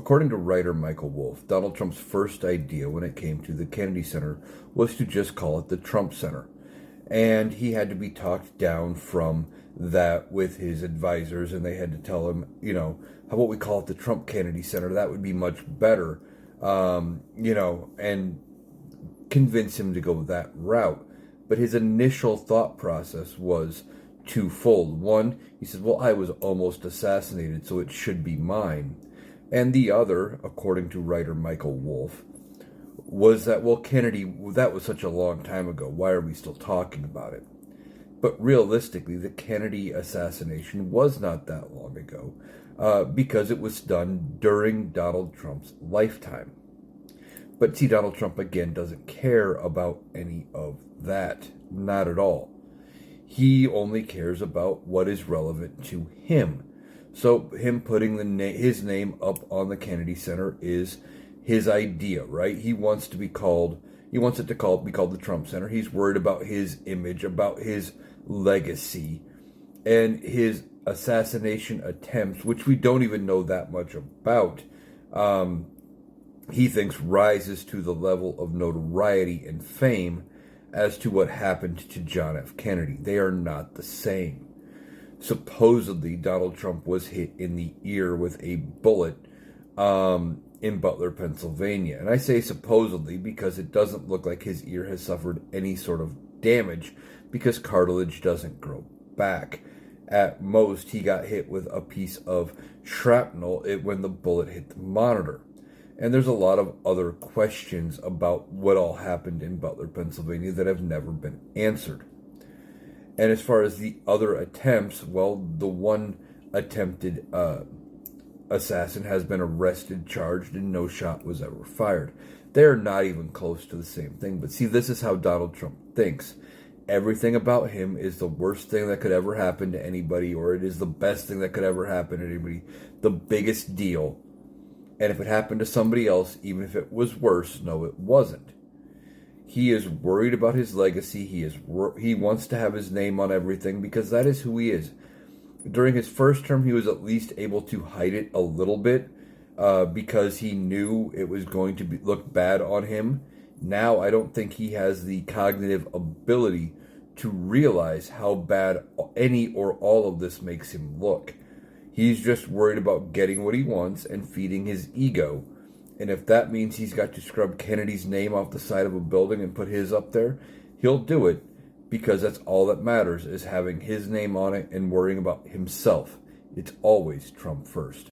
According to writer Michael Wolff, Donald Trump's first idea when it came to the Kennedy Center was to just call it the Trump Center. And he had to be talked down from that with his advisors, and they had to tell him, how about we call it the Trump Kennedy Center? That would be much better, and convince him to go that route. But his initial thought process was twofold. One, he said, well, I was almost assassinated, so it should be mine. And the other, according to writer Michael Wolff, was that, well, Kennedy, that was such a long time ago. Why are we still talking about it? But realistically, the Kennedy assassination was not that long ago because it was done during Donald Trump's lifetime. But see, Donald Trump, again, doesn't care about any of that. Not at all. He only cares about what is relevant to him. So him putting his name up on the Kennedy Center is his idea, right? He wants it to be called the Trump Center. He's worried about his image, about his legacy, and his assassination attempts, which we don't even know that much about. He thinks rises to the level of notoriety and fame as to what happened to John F. Kennedy. They are not the same. Supposedly, Donald Trump was hit in the ear with a bullet in Butler, Pennsylvania. And I say supposedly because it doesn't look like his ear has suffered any sort of damage because cartilage doesn't grow back. At most, he got hit with a piece of shrapnel when the bullet hit the monitor. And there's a lot of other questions about what all happened in Butler, Pennsylvania that have never been answered. And as far as the other attempts, well, the one attempted assassin has been arrested, charged, and no shot was ever fired. They're not even close to the same thing. But see, this is how Donald Trump thinks. Everything about him is the worst thing that could ever happen to anybody, or it is the best thing that could ever happen to anybody. The biggest deal. And if it happened to somebody else, even if it was worse, no, it wasn't. He is worried about his legacy. He wants to have his name on everything because that is who he is. During his first term, he was at least able to hide it a little bit because he knew it was going to look bad on him. Now, I don't think he has the cognitive ability to realize how bad any or all of this makes him look. He's just worried about getting what he wants and feeding his ego. And if that means he's got to scrub Kennedy's name off the side of a building and put his up there, he'll do it because that's all that matters is having his name on it and worrying about himself. It's always Trump first.